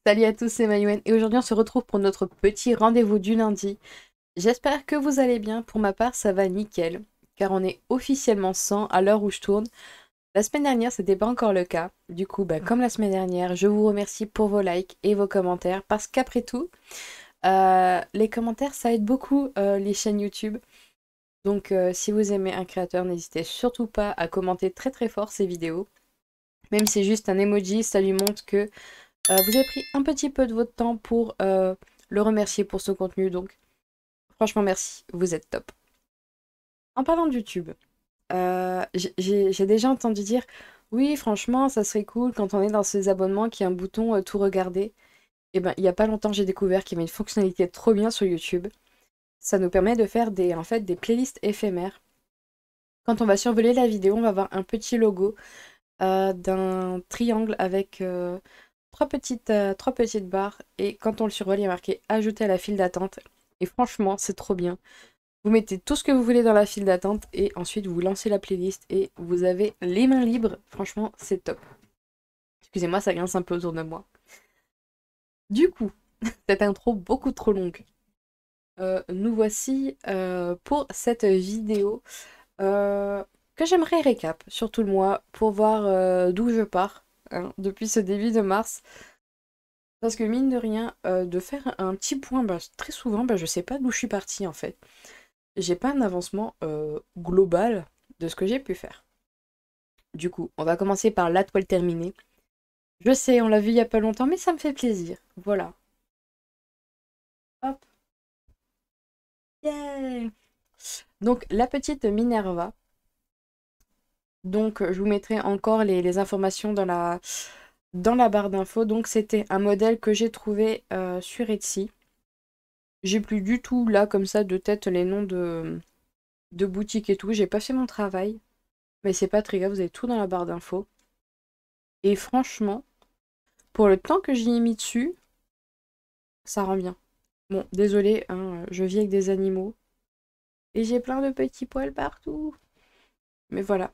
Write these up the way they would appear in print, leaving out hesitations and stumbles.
Salut à tous, c'est Maïwen et aujourd'hui on se retrouve pour notre petit rendez-vous du lundi. J'espère que vous allez bien, pour ma part ça va nickel, car on est officiellement 100 à l'heure où je tourne. La semaine dernière c'était pas encore le cas, du coup comme la semaine dernière, je vous remercie pour vos likes et vos commentaires, parce qu'après tout, les commentaires ça aide beaucoup les chaînes YouTube. Donc si vous aimez un créateur, n'hésitez surtout pas à commenter très très fort ses vidéos. Même si c'est juste un emoji, ça lui montre que vous avez pris un petit peu de votre temps pour le remercier pour ce contenu, donc franchement merci, vous êtes top. En parlant de YouTube, j'ai déjà entendu dire, oui franchement ça serait cool quand on est dans ces abonnements qu'il y a un bouton tout regarder. Et ben il y a pas longtemps j'ai découvert qu'il y avait une fonctionnalité trop bien sur YouTube. Ça nous permet de faire en fait, des playlists éphémères. Quand on va survoler la vidéo, on va avoir un petit logo d'un triangle avec trois petites barres, et quand on le survole, il y a marqué ajouter à la file d'attente. Et franchement, c'est trop bien. Vous mettez tout ce que vous voulez dans la file d'attente et ensuite vous lancez la playlist et vous avez les mains libres. Franchement, c'est top. Excusez-moi, ça grince un peu autour de moi. Du coup, cette intro beaucoup trop longue. Nous voici pour cette vidéo que j'aimerais récap sur tout le mois pour voir d'où je pars hein, depuis ce début de mars. Parce que mine de rien, de faire un petit point, très souvent, je sais pas d'où je suis partie en fait. J'ai pas un avancement global de ce que j'ai pu faire. Du coup, on va commencer par la toile terminée. Je sais, on l'a vu il y a pas longtemps, mais ça me fait plaisir. Voilà. Hop. Yeah. Donc, la petite Minerva. Donc, je vous mettrai encore les informations dans la barre d'infos. Donc, c'était un modèle que j'ai trouvé sur Etsy. J'ai plus du tout là, comme ça, de tête, les noms de boutiques et tout. J'ai pas fait mon travail. Mais c'est pas très grave, vous avez tout dans la barre d'infos. Et franchement, pour le temps que j'y ai mis dessus, ça rend bien. Bon, désolé, hein, je vis avec des animaux. Et j'ai plein de petits poils partout. Mais voilà.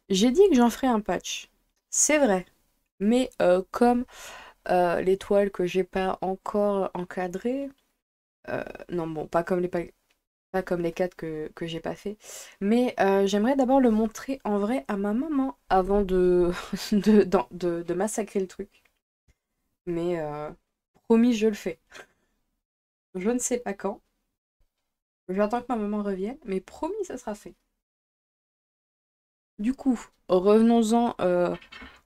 J'ai dit que j'en ferais un patch. C'est vrai. Mais comme les toiles que j'ai pas encore encadrées, non bon, pas comme les 4 que j'ai pas fait. Mais j'aimerais d'abord le montrer en vrai à ma maman avant de massacrer le truc. Mais promis, je le fais. Je ne sais pas quand. J'attends que ma maman revienne, mais promis, ça sera fait. Du coup, revenons-en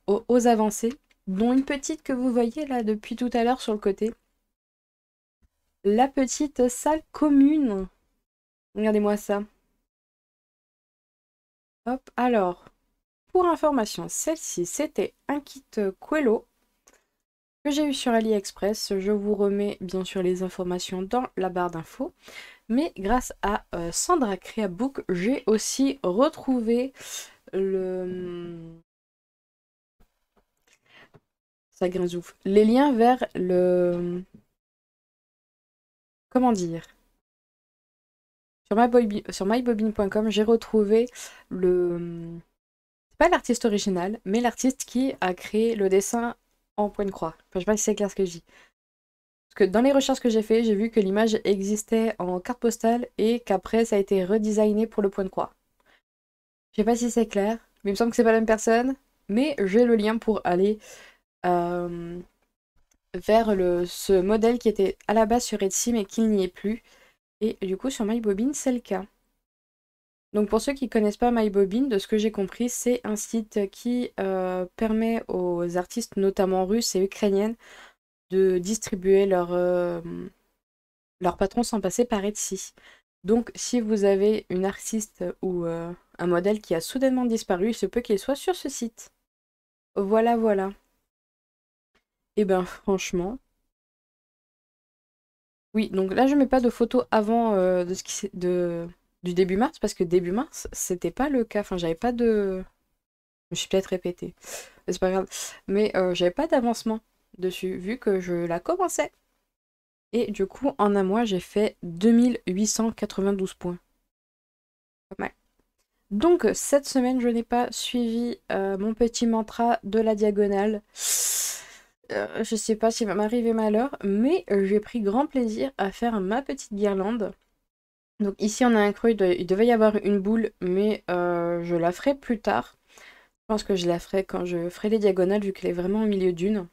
aux avancées, dont une petite que vous voyez là depuis tout à l'heure sur le côté. La petite salle commune. Regardez-moi ça. Hop, alors, pour information, celle-ci, c'était un kit Quello que j'ai eu sur AliExpress. Je vous remets bien sûr les informations dans la barre d'infos. Mais grâce à Sandra Creabook, j'ai aussi retrouvé le... Ça grince ouf. Les liens vers le... Comment dire? Sur mybobine.com, j'ai retrouvé le... C'est pas l'artiste original, mais l'artiste qui a créé le dessin en point de croix. Enfin, je sais pas si c'est clair ce que je dis. Parce que dans les recherches que j'ai fait, j'ai vu que l'image existait en carte postale et qu'après ça a été redesigné pour le point de croix. Je sais pas si c'est clair, mais il me semble que c'est pas la même personne. Mais j'ai le lien pour aller euh, vers ce modèle qui était à la base sur Etsy mais qui n'y est plus. Et du coup sur MyBobine c'est le cas. Donc pour ceux qui connaissent pas MyBobine, de ce que j'ai compris, c'est un site qui permet aux artistes, notamment russes et ukrainiennes, de distribuer leur patron sans passer par Etsy. Donc si vous avez une artiste ou un modèle qui a soudainement disparu, il se peut qu'il soit sur ce site. Voilà, voilà. Et ben franchement, oui, donc là je mets pas de photos avant de ce qui du début mars, parce que début mars, c'était pas le cas. Enfin, j'avais pas de. Je me suis peut-être répétée. Mais c'est pas grave. Mais j'avais pas d'avancement dessus, vu que je la commençais. Et du coup, en un mois, j'ai fait 2892 points. Pas mal. Donc, cette semaine, je n'ai pas suivi mon petit mantra de la diagonale. Je sais pas s'il va m'arriver malheur, mais j'ai pris grand plaisir à faire ma petite guirlande. Donc ici on a un creux, il devait y avoir une boule, mais je la ferai plus tard. Je pense que je la ferai quand je ferai les diagonales, vu qu'elle est vraiment au milieu d'une.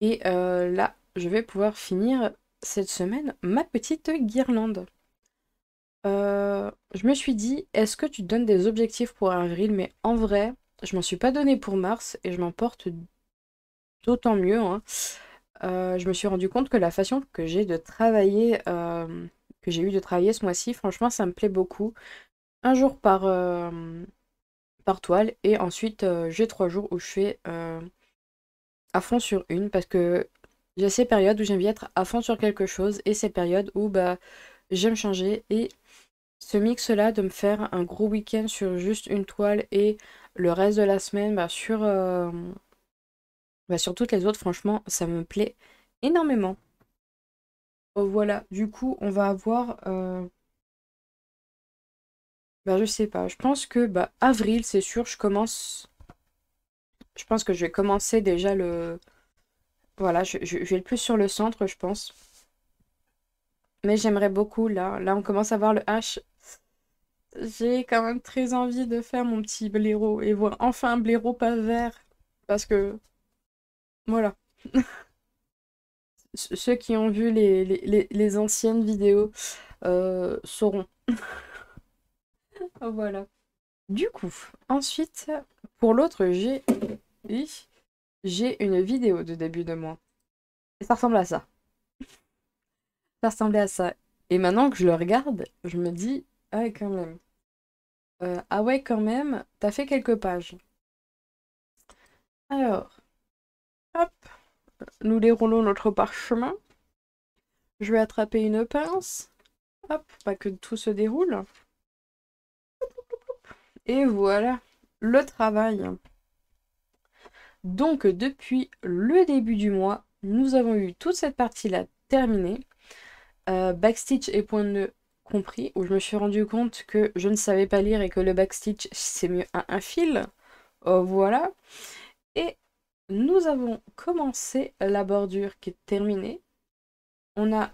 Et là, je vais pouvoir finir cette semaine ma petite guirlande. Je me suis dit, est-ce que tu te donnes des objectifs pour avril? Mais en vrai, je m'en suis pas donné pour mars et je m'en porte d'autant mieux, hein. Je me suis rendu compte que la façon que j'ai de travailler, que j'ai eu de travailler ce mois-ci, franchement, ça me plaît beaucoup. Un jour par toile et ensuite j'ai 3 jours où je fais à fond sur une parce que j'ai ces périodes où j'aime bien être à fond sur quelque chose et ces périodes où bah j'aime changer et ce mix-là de me faire un gros week-end sur juste une toile et le reste de la semaine sur toutes les autres, franchement, ça me plaît énormément. Voilà, du coup, on va avoir, je sais pas, je pense que avril, c'est sûr, je pense que je vais commencer déjà voilà, je vais le plus sur le centre, je pense. Mais j'aimerais beaucoup, là, on commence à voir le H. J'ai quand même très envie de faire mon petit blaireau et voir enfin un blaireau pas vert. Parce que, voilà, ceux qui ont vu les anciennes vidéos sauront. Voilà. Du coup, ensuite, pour l'autre, oui, j'ai une vidéo de début de mois. Et ça ressemble à ça. Ça ressemblait à ça. Et maintenant que je le regarde, je me dis, ah ouais, quand même. Ah ouais, quand même, t'as fait quelques pages. Alors, hop, nous déroulons notre parchemin. Je vais attraper une pince. Hop, pas que tout se déroule. Et voilà, le travail. Donc, depuis le début du mois, nous avons eu toute cette partie-là terminée. Backstitch et point de nœud compris, où je me suis rendu compte que je ne savais pas lire et que le backstitch, c'est mieux à un fil. Voilà. Et nous avons commencé la bordure qui est terminée. On a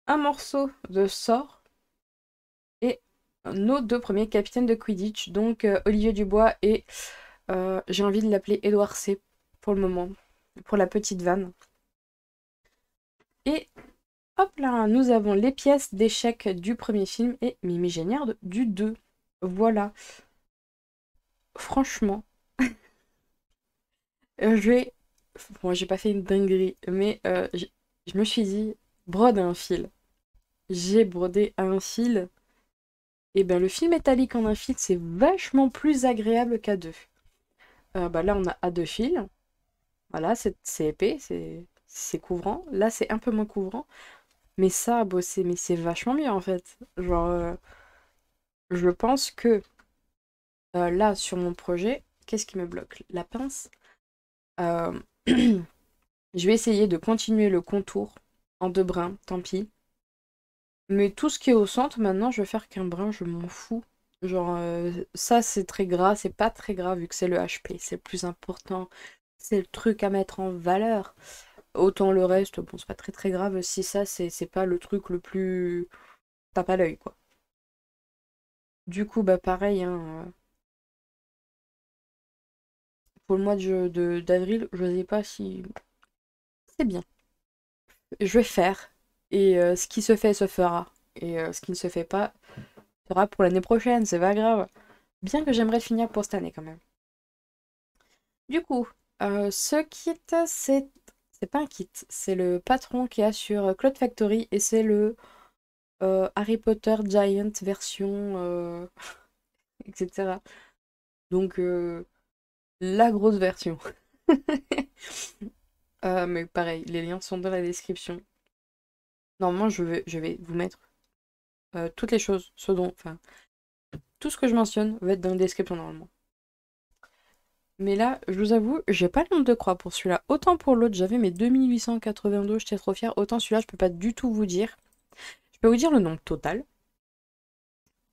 un morceau de sort et nos deux premiers capitaines de Quidditch, donc Olivier Dubois et j'ai envie de l'appeler Édouard C pour le moment, pour la petite vanne. Et hop là, nous avons les pièces d'échecs du premier film et Mimi Géniard du 2. Voilà. Franchement, je vais... Bon, j'ai pas fait une dinguerie, mais je me suis dit, brode à un fil. J'ai brodé à un fil. Et ben le fil métallique en un fil, c'est vachement plus agréable qu'à deux. Là, on a à deux fils. Voilà, c'est épais, c'est couvrant. Là, c'est un peu moins couvrant. Mais ça, mais c'est vachement mieux en fait. Genre, je pense que là, sur mon projet, qu'est-ce qui me bloque? La pince. Euh, je vais essayer de continuer le contour en deux brins, tant pis. Mais tout ce qui est au centre, maintenant, je vais faire qu'un brin, je m'en fous. Genre, ça, c'est très gras, c'est pas très grave vu que c'est le HP, c'est le plus important. C'est le truc à mettre en valeur. Autant le reste, bon, c'est pas très très grave si ça, c'est pas le truc le plus... Tape à l'œil, quoi. Du coup, pareil, hein, pour le mois d'avril, je sais pas si... C'est bien. Je vais faire. Et ce qui se fait se fera. Et ce qui ne se fait pas sera pour l'année prochaine, c'est pas grave. Bien que j'aimerais finir pour cette année quand même. Du coup, ce kit, c'est pas un kit, c'est le patron qu'il y a sur Cloud Factory et c'est le Harry Potter Giant version, etc. Donc, la grosse version. Mais pareil, les liens sont dans la description. Normalement, je vais vous mettre toutes les choses, enfin, tout ce que je mentionne va être dans la description normalement. Mais là, je vous avoue, j'ai pas le nombre de croix pour celui-là. Autant pour l'autre, j'avais mes 2882, j'étais trop fière. Autant celui-là, je peux pas du tout vous dire. Je peux vous dire le nombre total.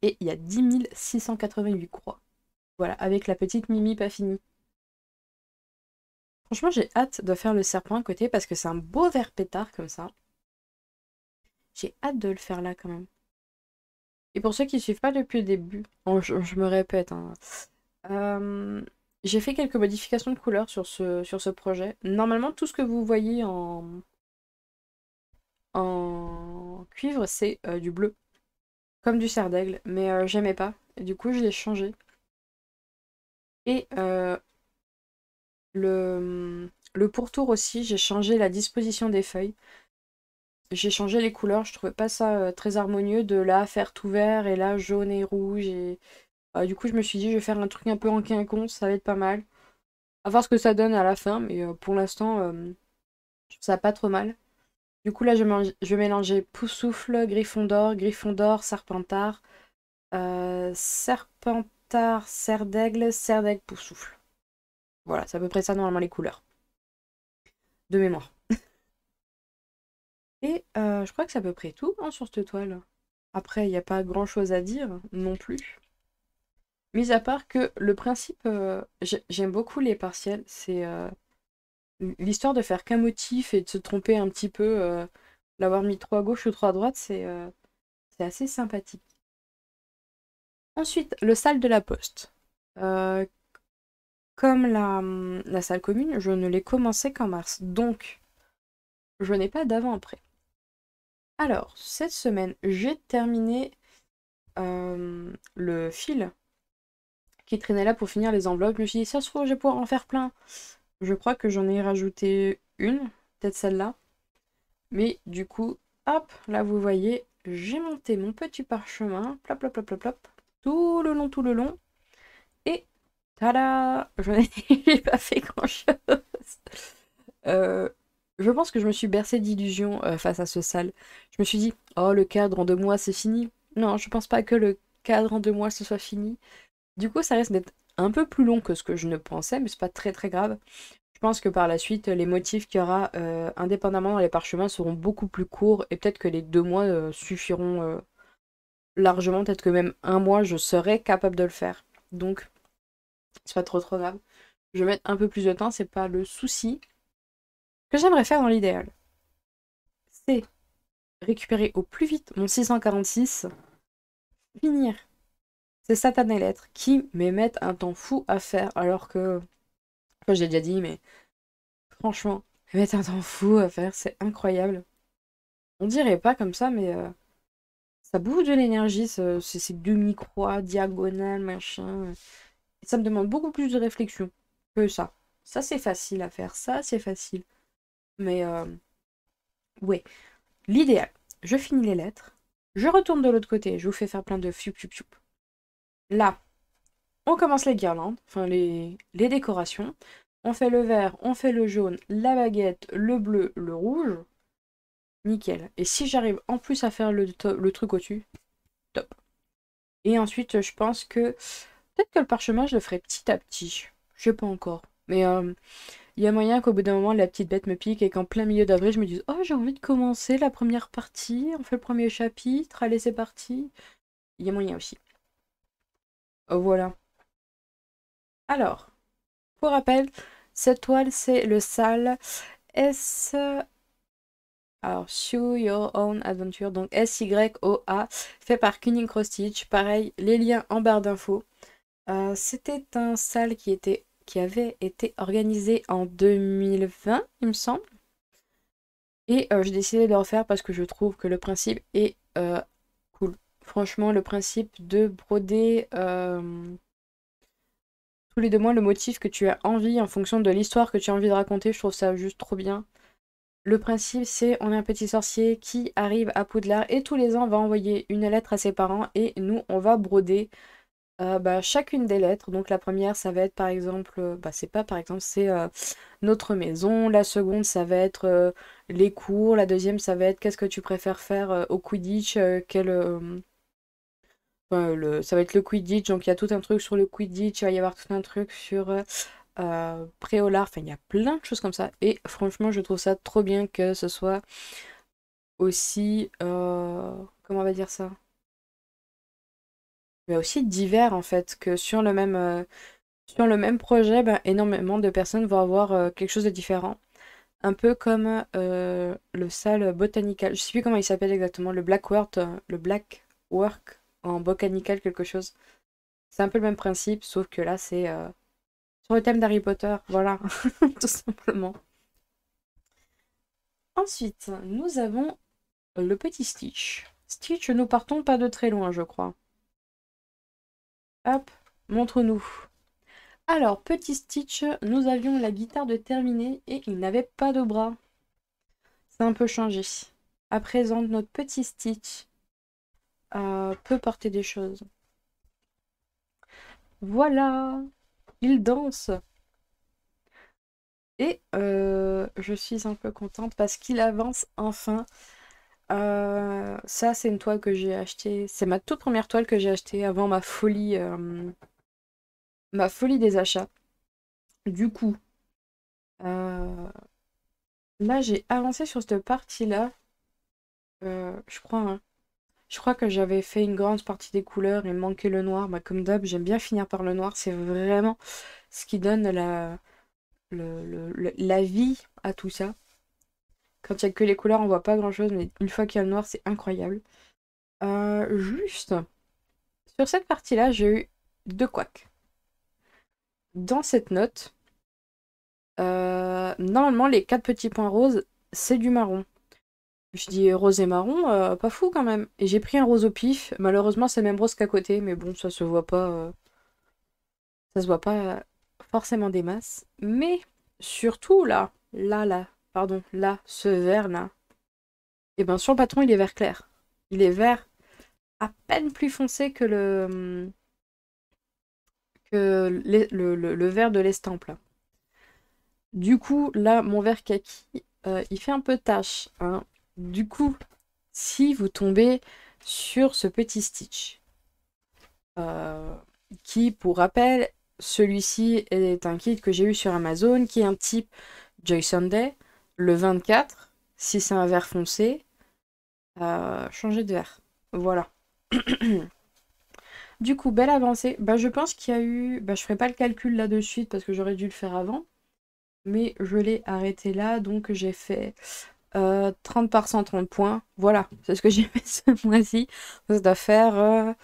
Et il y a 10 688 croix. Voilà, avec la petite Mimi pas finie. Franchement, j'ai hâte de faire le serpent à côté parce que c'est un beau vert pétard comme ça. J'ai hâte de le faire là quand même. Et pour ceux qui ne suivent pas depuis le début, je me répète, hein, euh, j'ai fait quelques modifications de couleurs sur ce projet. Normalement, tout ce que vous voyez en cuivre, c'est du bleu, comme du cerf d'aigle, mais j'aimais pas. Et du coup, je l'ai changé. Et le pourtour aussi, j'ai changé la disposition des feuilles. J'ai changé les couleurs, je trouvais pas ça très harmonieux de là faire tout vert et là jaune et rouge. Et du coup, je me suis dit, je vais faire un truc un peu en quinconce, ça va être pas mal. À voir ce que ça donne à la fin, mais pour l'instant, je trouve ça pas trop mal. Du coup, là, je vais mélanger Poussoufle, Gryffondor, Serpentard, Serpentard, Cerf d'aigle, Poussoufle. Voilà, c'est à peu près ça normalement les couleurs. De mémoire. Et je crois que c'est à peu près tout hein, sur cette toile. Après, il n'y a pas grand chose à dire non plus. Mis à part que le principe, j'aime beaucoup les partiels, c'est l'histoire de faire qu'un motif et de se tromper un petit peu, l'avoir mis trop à gauche ou trop à droite, c'est assez sympathique. Ensuite, le salle de la poste. Euh, Comme la salle commune, je ne l'ai commencé qu'en mars, donc je n'ai pas d'avant-après. Alors, cette semaine, j'ai terminé le fil qui traînait là pour finir les enveloppes. Je me suis dit, ça se trouve, je vais pouvoir en faire plein. Je crois que j'en ai rajouté une, peut-être celle-là. Mais du coup, hop, là vous voyez, j'ai monté mon petit parchemin, plop, plop, plop, plop, plop, tout le long. Et tada! Je n'ai pas fait grand-chose. Euh, je pense que je me suis bercée d'illusions face à ce salle. Je me suis dit, oh, le cadre en 2 mois, c'est fini. Non, je pense pas que le cadre en 2 mois, ce soit fini. Du coup, ça risque d'être un peu plus long que ce que je ne pensais, mais c'est pas très très grave. Je pense que par la suite, les motifs qu'il y aura indépendamment dans les parchemins seront beaucoup plus courts et peut-être que les 2 mois suffiront largement. Peut-être que même un mois, je serai capable de le faire. Donc, c'est pas trop trop grave. Je vais mettre un peu plus de temps, c'est pas le souci. Ce que j'aimerais faire dans l'idéal, c'est récupérer au plus vite mon 646, finir ces satanées lettres qui me mettent un temps fou à faire alors que, enfin, j'ai déjà dit, mais franchement, elles mettent un temps fou à faire, c'est incroyable. On dirait pas comme ça, mais ça bouffe de l'énergie, ces demi-croix, diagonales, machin. Et ça me demande beaucoup plus de réflexion que ça. Ça, c'est facile à faire, ça, c'est facile. Mais, ouais, l'idéal, je finis les lettres, je retourne de l'autre côté, je vous fais faire plein de fiup, fiup, fiup. Là, on commence les guirlandes, enfin les décorations. On fait le vert, on fait le jaune, la baguette, le bleu, le rouge. Nickel. Et si j'arrive en plus à faire le truc au-dessus, top. Et ensuite, je pense que peut-être que le parchemin, je le ferai petit à petit. Je sais pas encore. Mais il y a moyen qu'au bout d'un moment, la petite bête me pique et qu'en plein milieu d'avril, je me dise, oh, j'ai envie de commencer la première partie. On fait le premier chapitre. Allez, c'est parti. Il y a moyen aussi. Voilà. Alors, pour rappel, cette toile, c'est le sale S. Alors, Show Your Own Adventure, donc SYOA, fait par Cunning Cross Stitch. Pareil, les liens en barre d'infos. C'était un salle qui avait été organisé en 2020, il me semble. Et j'ai décidé de le refaire parce que je trouve que le principe est cool. Franchement, le principe de broder tous les 2 mois le motif que tu as envie en fonction de l'histoire que tu as envie de raconter, je trouve ça juste trop bien. Le principe, c'est on est un petit sorcier qui arrive à Poudlard et tous les ans va envoyer une lettre à ses parents et nous, on va broder chacune des lettres. Donc la première, ça va être par exemple, c'est pas par exemple, c'est notre maison. La seconde, ça va être les cours. La deuxième, ça va être qu'est-ce que tu préfères faire au Quidditch, ça va être le Quidditch. Donc il y a tout un truc sur le Quidditch. Il va y avoir tout un truc sur Préolard. Enfin, il y a plein de choses comme ça. Et franchement, je trouve ça trop bien que ce soit aussi, comment on va dire ça? Mais aussi divers en fait, que sur sur le même projet, ben, énormément de personnes vont avoir quelque chose de différent. Un peu comme le salle botanical. Je sais plus comment il s'appelle exactement. Le Black Work en botanical quelque chose. C'est un peu le même principe, sauf que là, c'est sur le thème d'Harry Potter. Voilà, tout simplement. Ensuite, nous avons le petit Stitch. Stitch, nous partons pas de très loin, je crois. Hop, montre-nous. Alors, petit Stitch, nous avions la guitare de terminer et il n'avait pas de bras. C'est un peu changé. À présent, notre petit Stitch peut porter des choses. Voilà, il danse. Et je suis un peu contente parce qu'il avance enfin. Ça, c'est une toile que j'ai achetée. C'est ma toute première toile que j'ai achetée avant ma folie des achats. Du coup, euh, là, j'ai avancé sur cette partie-là. Je crois, hein. Je crois que j'avais fait une grande partie des couleurs et manqué le noir. Bah, comme d'hab, j'aime bien finir par le noir. C'est vraiment ce qui donne la vie à tout ça. Quand il n'y a que les couleurs, on voit pas grand-chose, mais une fois qu'il y a le noir, c'est incroyable. Juste, sur cette partie-là, j'ai eu deux couacs. Dans cette note, normalement, les quatre petits points roses, c'est du marron. Je dis rose et marron, pas fou quand même. Et j'ai pris un rose au pif. Malheureusement, c'est le même rose qu'à côté, mais bon, ça se voit pas forcément des masses. Mais surtout pardon, là, ce vert-là, et ben sur le patron, il est vert clair. Il est vert à peine plus foncé que le vert de l'estampe, là. Du coup, là, mon vert kaki, il fait un peu tache, hein. Du coup, si vous tombez sur ce petit Stitch, euh, qui, pour rappel, celui-ci est un kit que j'ai eu sur Amazon, qui est un type Joy Sunday, le 24, si c'est un vert foncé, changez de vert. Voilà. Du coup, belle avancée. Bah, je pense qu'il y a eu... Bah, je ferai pas le calcul là de suite parce que j'aurais dû le faire avant. Mais je l'ai arrêté là, donc j'ai fait 30 par 130 points. Voilà, c'est ce que j'ai fait ce mois-ci. Ça doit faire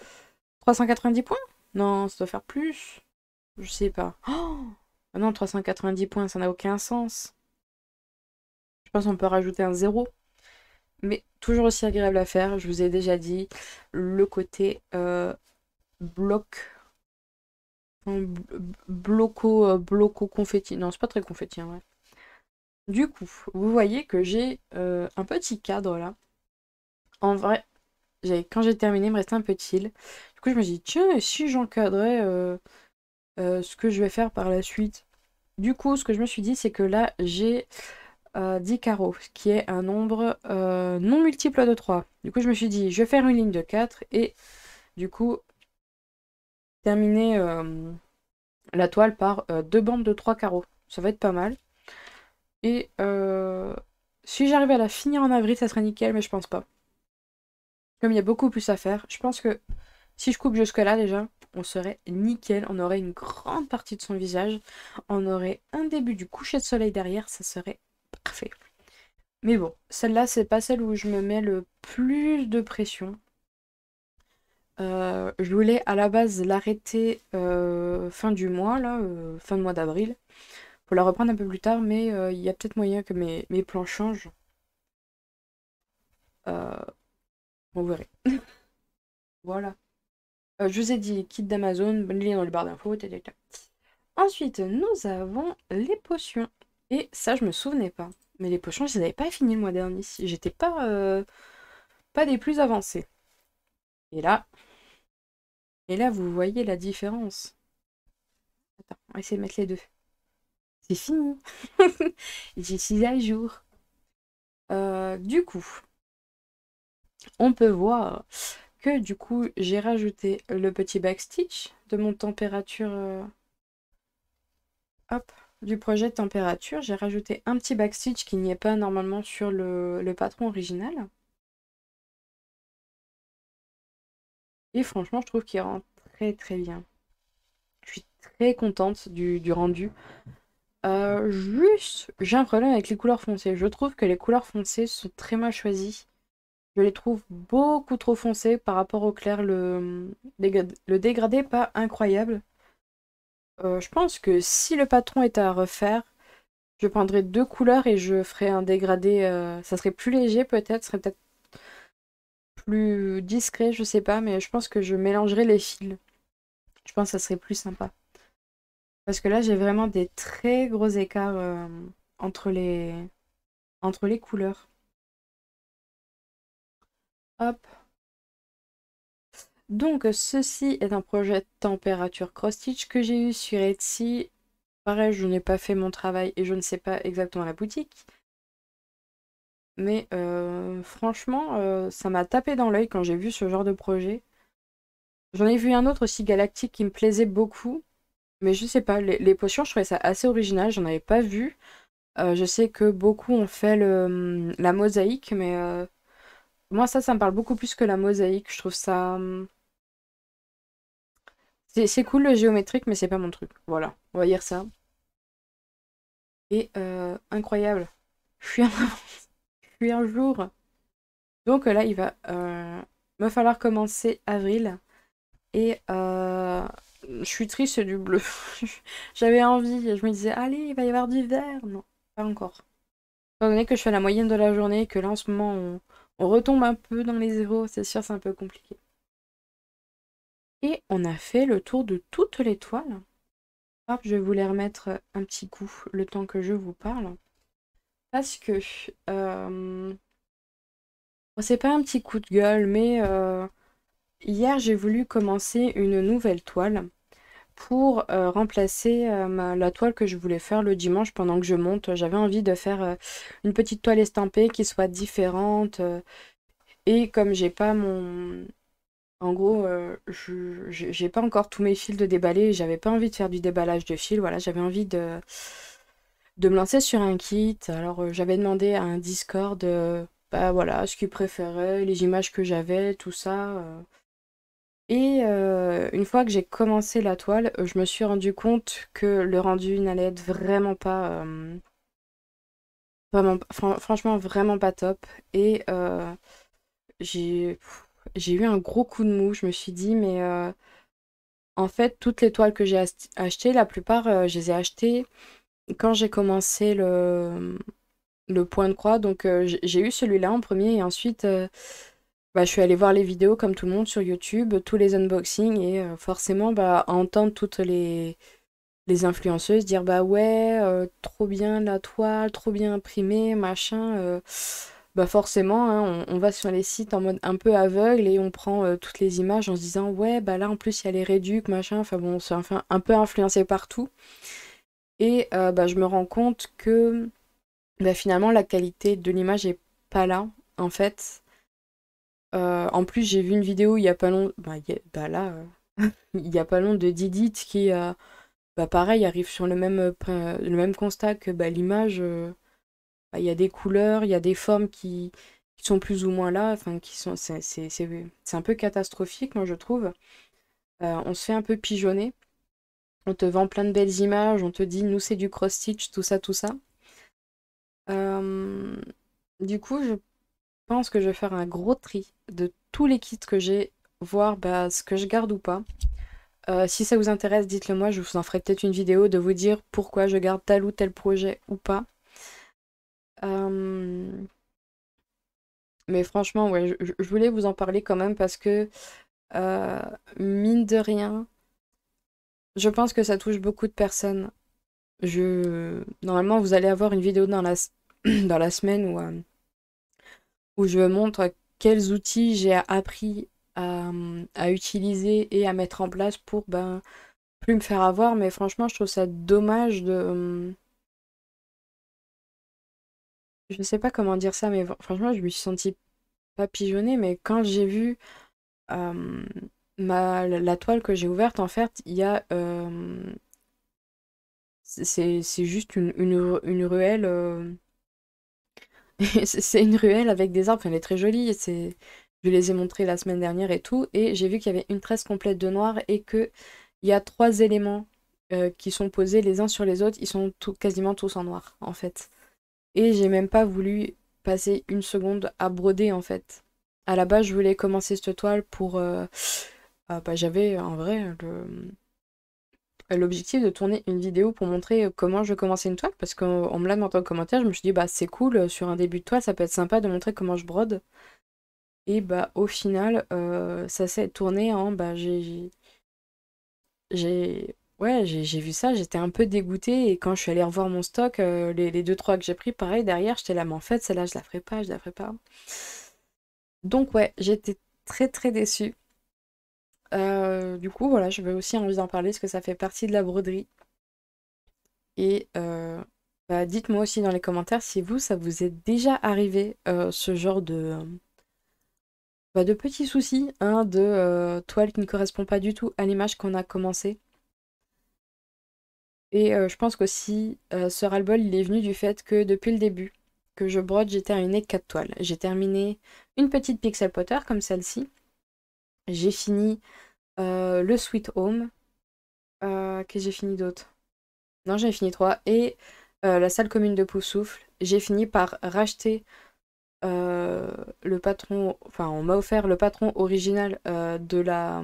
390 points? Non, ça doit faire plus. Je sais pas. Oh ah non, 390 points, ça n'a aucun sens. Je pense qu'on peut rajouter un zéro. Mais toujours aussi agréable à faire, je vous ai déjà dit. Le côté bloc. Enfin, bloco confetti. Non, c'est pas très confetti en vrai. Du coup, vous voyez que j'ai un petit cadre là. En vrai, quand j'ai terminé, il me restait un peu de fil. Du coup, je me suis dit, tiens, et si j'encadrais ce que je vais faire par la suite? Du coup, ce que je me suis dit, c'est que là, j'ai 10 carreaux, ce qui est un nombre non multiple de 3. Du coup, je me suis dit, je vais faire une ligne de 4 et du coup, terminer la toile par deux bandes de 3 carreaux. Ça va être pas mal. Et si j'arrive à la finir en avril, ça serait nickel, mais je pense pas. Comme il y a beaucoup plus à faire, je pense que si je coupe jusque-là déjà, on serait nickel. On aurait une grande partie de son visage. On aurait un début du coucher de soleil derrière, ça serait parfait. Mais bon, celle-là, c'est pas celle où je me mets le plus de pression. Je voulais à la base l'arrêter fin du mois, là, fin de mois d'avril, pour la reprendre un peu plus tard, mais il y a peut-être moyen que mes plans changent. Euh, on verra. Voilà. Je vous ai dit, kit d'Amazon, bonne lien dans les barres d'infos, tata. Ensuite, nous avons les potions. Et ça, je me souvenais pas. Mais les potions, je les avais pas fini le mois dernier. J'étais pas des plus avancés. Et là, vous voyez la différence. Attends, on va essayer de mettre les deux. C'est fini. J'y suis à jour. Du coup, on peut voir que du coup, j'ai rajouté le petit backstitch de mon température. Hop, du projet de température. J'ai rajouté un petit backstitch qui n'y est pas normalement sur le patron original. Et franchement, je trouve qu'il rend très très bien. Je suis très contente du rendu. Juste, j'ai un problème avec les couleurs foncées. Je trouve que les couleurs foncées sont très mal choisies. Je les trouve beaucoup trop foncées par rapport au clair. Le dégradé est pas incroyable. Je pense que si le patron était à refaire, je prendrais deux couleurs et je ferais un dégradé. Ça serait plus léger peut-être, ça serait peut-être plus discret, je sais pas, mais je pense que je mélangerais les fils. Je pense que ça serait plus sympa. Parce que là, j'ai vraiment des très gros écarts entre les, entre les couleurs. Hop. Donc, ceci est un projet température cross-stitch que j'ai eu sur Etsy. Pareil, je n'ai pas fait mon travail et je ne sais pas exactement la boutique. Mais franchement, ça m'a tapé dans l'œil quand j'ai vu ce genre de projet. J'en ai vu un autre aussi, Galactique, qui me plaisait beaucoup. Mais je sais pas, les potions, je trouvais ça assez original, j'en avais pas vu. Je sais que beaucoup ont fait la mosaïque, mais moi ça me parle beaucoup plus que la mosaïque. Je trouve ça... c'est cool le géométrique, mais c'est pas mon truc. Voilà, on va dire ça. Et incroyable. Je suis un, je suis un jour. Donc là, il va me falloir commencer avril. Et je suis triste du bleu. J'avais envie, je me disais, allez, il va y avoir du vert. Non, pas encore. Étant donné que je fais la moyenne de la journée et que là en ce moment on retombe un peu dans les zéros, c'est sûr, c'est un peu compliqué. Et on a fait le tour de toutes les toiles. Hop, je vais vous les remettre un petit coup le temps que je vous parle. Parce que c'est pas un petit coup de gueule, mais hier j'ai voulu commencer une nouvelle toile pour remplacer la toile que je voulais faire le dimanche pendant que je monte. J'avais envie de faire une petite toile estampée qui soit différente. Et comme j'ai pas mon... En gros, j'ai pas encore tous mes fils de déballer. J'avais pas envie de faire du déballage de fils. Voilà, j'avais envie de me lancer sur un kit. Alors j'avais demandé à un Discord, bah voilà, ce qu'il préférait, les images que j'avais, tout ça. Et une fois que j'ai commencé la toile, je me suis rendu compte que le rendu n'allait être vraiment pas... vraiment, franchement, vraiment pas top. Et j'ai j'ai eu un gros coup de mou. Je me suis dit, mais en fait, toutes les toiles que j'ai achetées, la plupart, je les ai achetées quand j'ai commencé le point de croix. Donc, j'ai eu celui-là en premier et ensuite, bah, je suis allée voir les vidéos comme tout le monde sur YouTube, tous les unboxings et forcément, bah, entendre toutes les influenceuses dire bah ouais, trop bien la toile, trop bien imprimé, machin. Bah forcément, hein, on va sur les sites en mode un peu aveugle et on prend toutes les images en se disant ouais, bah là en plus il y a les réducs, machin. Enfin bon, c'est enfin un peu influencé partout. Et bah, je me rends compte que bah, finalement la qualité de l'image est pas là en fait. En plus, j'ai vu une vidéo il y a pas long, bah là, il y a pas long de Didit qui bah pareil, arrive sur le même constat que bah, l'image, bah, il y a des couleurs, il y a des formes qui sont plus ou moins là, enfin qui sont c'est un peu catastrophique moi je trouve. On se fait un peu pigeonner. On te vend plein de belles images, on te dit nous c'est du cross-stitch, tout ça, tout ça. Euh, du coup, je pense que je vais faire un gros tri de tous les kits que j'ai, voir bah, ce que je garde ou pas. Si ça vous intéresse, dites-le moi, je vous en ferai peut-être une vidéo de vous dire pourquoi je garde tel ou tel projet ou pas. Euh, Mais franchement, ouais, je voulais vous en parler quand même parce que, euh, mine de rien, je pense que ça touche beaucoup de personnes. Normalement, vous allez avoir une vidéo dans dans la semaine où je montre quels outils j'ai appris à utiliser et à mettre en place pour ben, plus me faire avoir. Mais franchement, je trouve ça dommage de... Je sais pas comment dire ça, mais franchement, je me suis sentie pas pigeonnée, mais quand j'ai vu euh, la toile que j'ai ouverte, en fait, il y a... c'est juste une ruelle... c'est une ruelle avec des arbres, enfin, elle est très jolie. Je les ai montrés la semaine dernière et tout, et j'ai vu qu'il y avait une tresse complète de noir et que il y a trois éléments qui sont posés les uns sur les autres, ils sont quasiment tous en noir, en fait. Et j'ai même pas voulu passer une seconde à broder, en fait. À la base, je voulais commencer cette toile pour... bah, j'avais en vrai l'objectif de tourner une vidéo pour montrer comment je commençais une toile, parce qu'on me l'a demandé en commentaire, je me suis dit, bah c'est cool, sur un début de toile, ça peut être sympa de montrer comment je brode. Et bah au final, ça s'est tourné en, bah j'ai vu ça, j'étais un peu dégoûtée, et quand je suis allée revoir mon stock, les 2-3 que j'ai pris, pareil, derrière, j'étais là, mais en fait, celle-là, je la ferai pas, je la ferai pas. Donc ouais, j'étais très très déçue. Du coup, voilà, je vais aussi envie d'en parler, parce que ça fait partie de la broderie. Et bah, dites-moi aussi dans les commentaires si vous, ça vous est déjà arrivé ce genre de petits soucis, hein, de toile qui ne correspond pas du tout à l'image qu'on a commencé. Et je pense qu'aussi, ce ras-le-bol, il est venu du fait que depuis le début que je brode, j'ai terminé 4 toiles. J'ai terminé une petite pixel potter comme celle-ci. J'ai fini le Sweet Home. Que j'ai fini d'autre? Non, j'ai fini 3. Et la salle commune de Poussoufle. J'ai fini par racheter le patron, enfin on m'a offert le patron original de la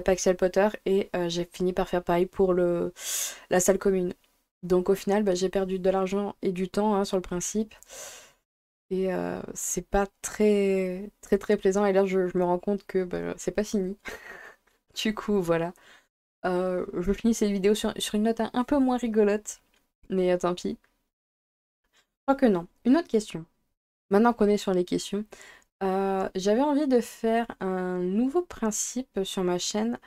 Paxel Potter, et j'ai fini par faire pareil pour la salle commune. Donc au final, bah, j'ai perdu de l'argent et du temps, hein, sur le principe. Et c'est pas très très très plaisant. Et là, je me rends compte que bah, c'est pas fini. Du coup, voilà. Je finis cette vidéo sur une note un peu moins rigolote. Mais tant pis. Je crois que non. Une autre question. Maintenant qu'on est sur les questions. J'avais envie de faire un nouveau principe sur ma chaîne,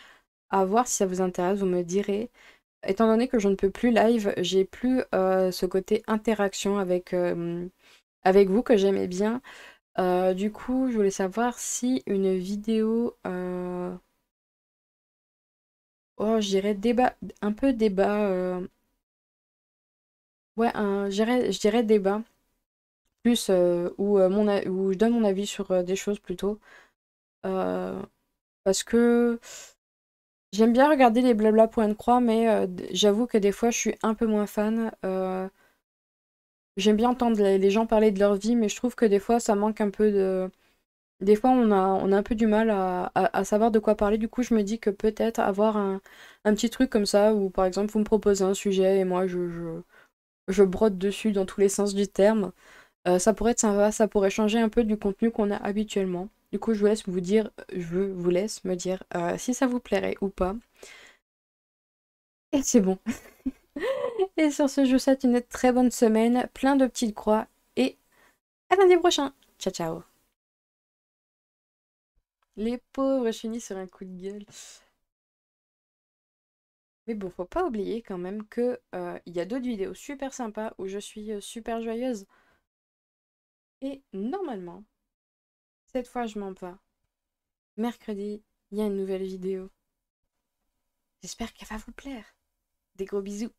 à voir si ça vous intéresse, vous me direz. Étant donné que je ne peux plus live, j'ai plus ce côté interaction avec vous que j'aimais bien. Du coup, je voulais savoir si une vidéo... oh, je dirais débat, un peu débat... ouais, je dirais débat. Plus où je donne mon avis sur des choses plutôt. Euh, Parce que... J'aime bien regarder les blabla pour une croix, mais j'avoue que des fois je suis un peu moins fan. J'aime bien entendre les gens parler de leur vie, mais je trouve que des fois ça manque un peu de... Des fois on a un peu du mal à savoir de quoi parler, du coup je me dis que peut-être avoir un petit truc comme ça, où par exemple vous me proposez un sujet et moi je brode dessus dans tous les sens du terme, ça pourrait être sympa, ça pourrait changer un peu du contenu qu'on a habituellement. Du coup je vous laisse vous dire, je vous laisse me dire si ça vous plairait ou pas. Et c'est bon. Et sur ce, je vous souhaite une très bonne semaine, plein de petites croix, et à lundi prochain. Ciao, ciao. Les pauvres, je finis sur un coup de gueule. Mais bon, faut pas oublier quand même que il y a d'autres vidéos super sympas où je suis super joyeuse. Et normalement, cette fois je mens pas. Mercredi, il y a une nouvelle vidéo. J'espère qu'elle va vous plaire. Des gros bisous.